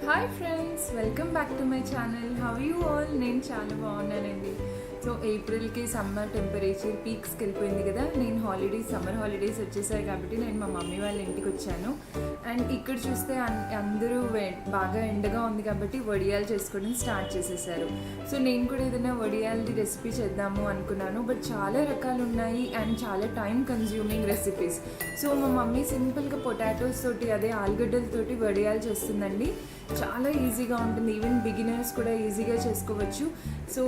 Hi friends, welcome back to my channel. How you all? నేను చాలా బాగున్నానండి. So ఏప్రిల్కి summer temperature పీక్స్కి వెళ్ళిపోయింది కదా. నేను సమ్మర్ హాలిడేస్ వచ్చేసాయి కాబట్టి నేను మా మమ్మీ వాళ్ళ ఇంటికి వచ్చాను. అండ్ ఇక్కడ చూస్తే అందరూ బాగా ఎండగా ఉంది కాబట్టి వడియాలు చేసుకోవడం స్టార్ట్ చేసేసారు. సో నేను కూడా ఏదైనా వడియాలది రెసిపీ చేద్దాము అనుకున్నాను, బట్ చాలా రకాలు ఉన్నాయి అండ్ చాలా టైం కన్జ్యూమింగ్ రెసిపీస్. సో మా మమ్మీ సింపుల్గా పొటాటోస్ తోటి, అదే ఆలుగడ్డలతోటి వడియాలు చేస్తుందండి. చాలా ఈజీగా ఉంటుంది, ఈవెన్ బిగినర్స్ కూడా ఈజీగా చేసుకోవచ్చు. సో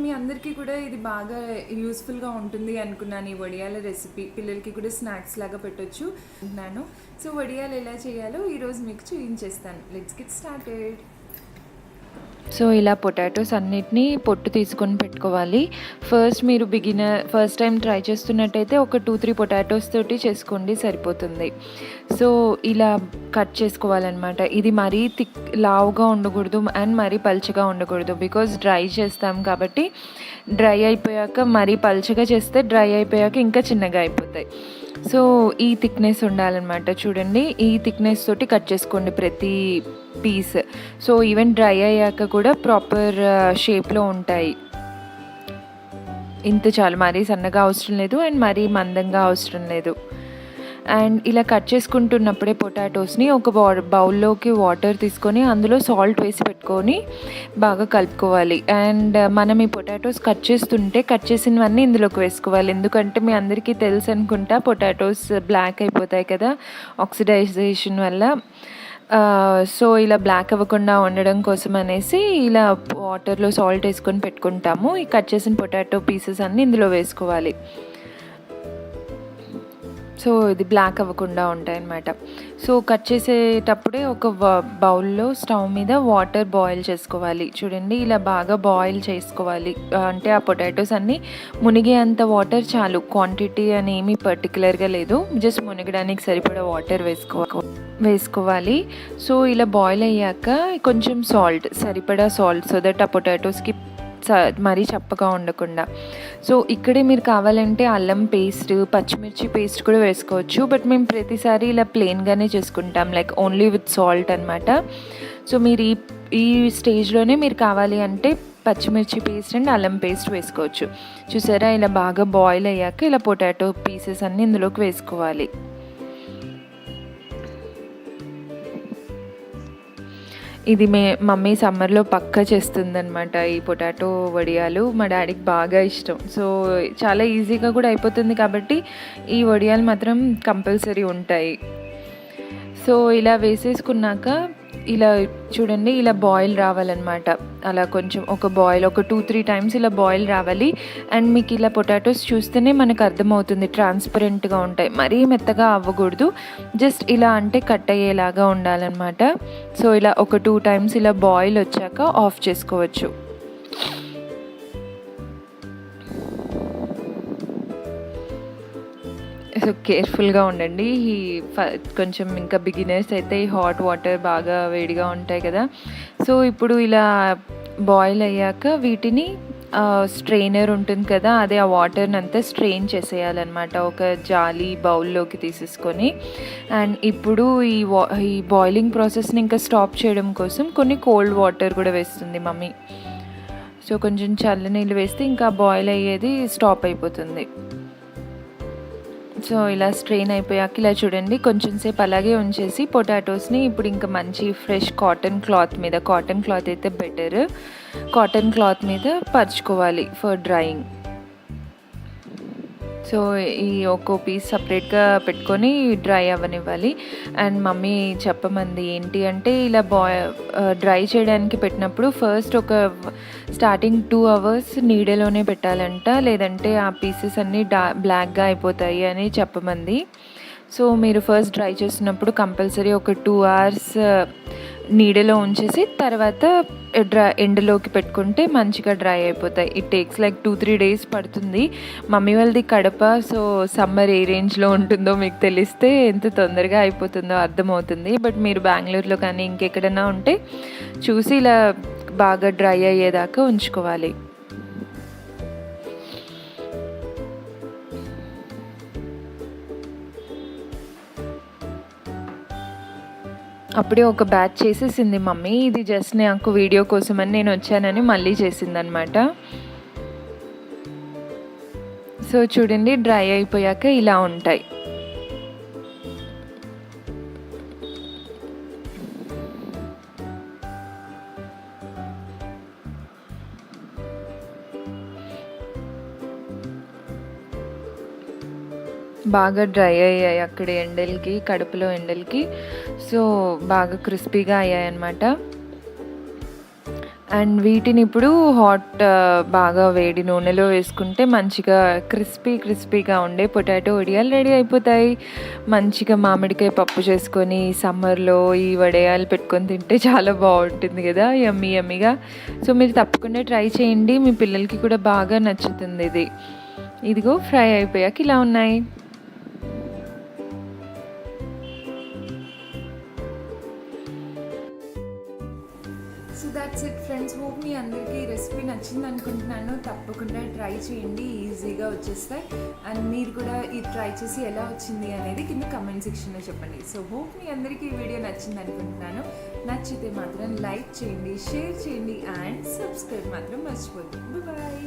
మీ అందరికీ కూడా ఇది బాగా యూస్ఫుల్గా ఉంటుంది అనుకున్నాను. ఈ వడియాల రెసిపీ పిల్లలకి కూడా స్నాక్స్ లాగా పెట్టొచ్చు అనుకున్నాను. సో వడియాలు ఎలా చేయాలో ఈరోజు మీకు చూపించేస్తాను. Let's get started. సో ఇలా పొటాటోస్ అన్నిటినీ పొట్టు తీసుకొని పెట్టుకోవాలి. మీరు ఫస్ట్ టైం ట్రై చేస్తున్నట్టయితే ఒక 2-3 పొటాటోస్ తోటి చేసుకోండి, సరిపోతుంది. సో ఇలా కట్ చేసుకోవాలన్నమాట. ఇది మరీ లావుగా ఉండకూడదు అండ్ మరీ పల్చగా ఉండకూడదు, బికాజ్ డ్రై చేస్తాం కాబట్టి. డ్రై అయిపోయాక మరీ పల్చగా చేస్తే డ్రై అయిపోయాక ఇంకా చిన్నగా అయిపోతాయి. సో ఈ థిక్నెస్ ఉండాలన్నమాట. చూడండి, ఈ థిక్నెస్ తోటి కట్ చేసుకోండి ప్రతి పీస్. సో ఈవెన్ డ్రై అయ్యాక కూడా ప్రాపర్ షేప్లో ఉంటాయి. ఇంత చాలు, మరీ సన్నగా అవసరం లేదు అండ్ మరీ మందంగా అవసరం లేదు. అండ్ ఇలా కట్ చేసుకుంటున్నప్పుడే పొటాటోస్ని ఒక బౌల్లోకి వాటర్ తీసుకొని అందులో సాల్ట్ వేసి పెట్టుకొని బాగా కలుపుకోవాలి. అండ్ మనం ఈ పొటాటోస్ కట్ చేసినవన్నీ ఇందులోకి వేసుకోవాలి. ఎందుకంటే మీ అందరికీ తెలుసు అనుకుంటా, పొటాటోస్ బ్లాక్ అయిపోతాయి కదా ఆక్సిడైజేషన్ వల్ల. సో ఇలా బ్లాక్ అవ్వకుండా ఉండడం కోసం అనేసి ఇలా వాటర్లో సాల్ట్ వేసుకొని పెట్టుకుంటాము. ఈ కట్ చేసిన పొటాటో పీసెస్ అన్నీ ఇందులో వేసుకోవాలి. సో ఇది బ్లాక్ అవ్వకుండా ఉంటాయన్నమాట. సో కట్ చేసేటప్పుడే ఒక బౌల్లో స్టవ్ మీద వాటర్ బాయిల్ చేసుకోవాలి. చూడండి, ఇలా బాగా బాయిల్ చేసుకోవాలి. అంటే ఆ పొటాటోస్ అన్నీ మునిగే అంత వాటర్ చాలు. క్వాంటిటీ అని ఏమీ పర్టికులర్గా లేదు, జస్ట్ మునగడానికి సరిపడా వాటర్ వేసుకోవాలి. సో ఇలా బాయిల్ అయ్యాక కొంచెం సరిపడా సాల్ట్, సో దట్ ఆ పొటాటోస్కి మరీ చప్పగా ఉండకుండా. సో ఇక్కడే మీరు కావాలంటే అల్లం పేస్ట్, పచ్చిమిర్చి పేస్ట్ కూడా వేసుకోవచ్చు. బట్ మేము ప్రతిసారి ఇలా ప్లెయిన్గానే చేసుకుంటాం, లైక్ ఓన్లీ విత్ సాల్ట్ అనమాట. సో మీరు ఈ స్టేజ్లోనే మీరు కావాలి అంటే పచ్చిమిర్చి పేస్ట్ అండ్ అల్లం పేస్ట్ వేసుకోవచ్చు. చూసారా, ఇలా బాగా బాయిల్ అయ్యాక ఇలా పొటాటో పీసెస్ అన్నీ ఇందులోకి వేసుకోవాలి. ఇది మమ్మీ సమ్మర్లో పక్కా చేస్తుందనమాట. ఈ పొటాటో వడియాలు మా డాడీకి బాగా ఇష్టం. సో చాలా ఈజీగా కూడా అయిపోతుంది కాబట్టి ఈ వడియాలు మాత్రం కంపల్సరీ ఉంటాయి. సో ఇలా వేసేసుకున్నాక ఇలా చూడండి, ఇలా బాయిల్ రావాలన్నమాట. అలా కొంచెం ఒక 2-3 టైమ్స్ ఇలా బాయిల్ రావాలి. అండ్ మీకు ఇలా పొటాటోస్ చూస్తేనే మనకు అర్థమవుతుంది, ట్రాన్స్పరెంట్గా ఉంటాయి, మరీ మెత్తగా అవ్వకూడదు. జస్ట్ ఇలా అంటే కట్ అయ్యేలాగా ఉండాలన్నమాట. సో ఇలా ఒక 2 టైమ్స్ ఇలా బాయిల్ వచ్చాక ఆఫ్ చేసుకోవచ్చు. సో కేర్ఫుల్గా ఉండండి. కొంచెం ఇంకా బిగినర్స్ అయితే ఈ హాట్ వాటర్ బాగా వేడిగా ఉంటాయి కదా. సో ఇప్పుడు ఇలా బాయిల్ అయ్యాక వీటిని స్ట్రెయినర్ ఉంటుంది కదా, అదే ఆ వాటర్ని అంతా స్ట్రెయిన్ చేసేయాలన్నమాట ఒక జాలి బౌల్లోకి తీసేసుకొని. అండ్ ఇప్పుడు ఈ బాయిలింగ్ ప్రాసెస్ని ఇంకా స్టాప్ చేయడం కోసం కొన్ని కోల్డ్ వాటర్ కూడా వేస్తుంది మమ్మీ. సో కొంచెం చల్ల నీళ్ళు వేస్తే ఇంకా బాయిల్ అయ్యేది స్టాప్ అయిపోతుంది. సో ఇలా స్ట్రెయిన్ అయిపోయాక ఇలా చూడండి, కొంచెం సేపు అలాగే ఉంచేసి పొటాటోస్ని ఇప్పుడు ఇంకా మంచి ఫ్రెష్ కాటన్ క్లాత్ అయితే బెటర్. కాటన్ క్లాత్ మీద పరుచుకోవాలి ఫర్ డ్రైయింగ్. సో ఈ ఒక్కో పీస్ సపరేట్గా పెట్టుకొని డ్రై అవ్వనివ్వాలి. అండ్ మమ్మీ చెప్పమంది ఏంటి అంటే, ఇలా డ్రై చేయడానికి పెట్టినప్పుడు ఫస్ట్ ఒక స్టార్టింగ్ 2 hours నీడలోనే పెట్టాలంట, లేదంటే ఆ పీసెస్ అన్నీ బ్లాక్గా అయిపోతాయి అని చెప్పమంది. సో మీరు ఫస్ట్ డ్రై చేస్తున్నప్పుడు కంపల్సరీ ఒక 2 hours నీడలో ఉంచేసి తర్వాత ఎండలోకి పెట్టుకుంటే మంచిగా డ్రై అయిపోతాయి. ఇట్ టేక్స్ లైక్ 2-3 days పడుతుంది. మమ్మీ వాళ్ళది కడప, సో సమ్మర్ ఏ రేంజ్లో ఉంటుందో మీకు తెలిస్తే ఎంత తొందరగా అయిపోతుందో అర్థమవుతుంది. బట్ మీరు బెంగళూరులో కానీ ఇంకెక్కడైనా ఉంటే చూసి ఇలా బాగా డ్రై అయ్యేదాకా ఉంచుకోవాలి. అప్పుడే ఒక బ్యాచ్ చేసేసింది మమ్మీ. ఇది జస్ట్ నాకు వీడియో కోసమని నేను వచ్చానని మళ్ళీ చేసిందనమాట. సో చూడండి, డ్రై అయిపోయాక ఇలా ఉంటాయి. బాగా డ్రై అయ్యాయి అక్కడ ఎండలకి, కడుపులో ఎండలకి. సో బాగా క్రిస్పీగా అయ్యాయి అన్నమాట. అండ్ వీటిని ఇప్పుడు బాగా వేడి నూనెలో వేసుకుంటే మంచిగా క్రిస్పీగా ఉండే పొటాటో వడియాలు రెడీ అయిపోతాయి. మంచిగా మామిడికాయ పప్పు చేసుకొని సమ్మర్లో ఈ వడియాలు పెట్టుకొని తింటే చాలా బాగుంటుంది కదా, యమ్మీగా. సో మీరు తప్పకుండా ట్రై చేయండి, మీ పిల్లలకి కూడా బాగా నచ్చుతుంది ఇది. ఇదిగో ఫ్రై అయిపోయాక ఇలా ఉన్నాయి. So that's it friends. Hope మీ అందరికీ ఈ రెసిపీ నచ్చింది అనుకుంటున్నాను. తప్పకుండా ట్రై చేయండి, ఈజీగా వచ్చేస్తాయి. అండ్ మీరు కూడా ఇది ట్రై చేసి ఎలా వచ్చింది అనేది కింద కమెంట్ సెక్షన్లో చెప్పండి. సో హోప్ మీ అందరికీ ఈ వీడియో నచ్చింది అనుకుంటున్నాను. నచ్చితే మాత్రం లైక్ చేయండి, షేర్ చేయండి అండ్ సబ్స్క్రైబ్ మాత్రం మర్చిపోద్దు. బాయ్.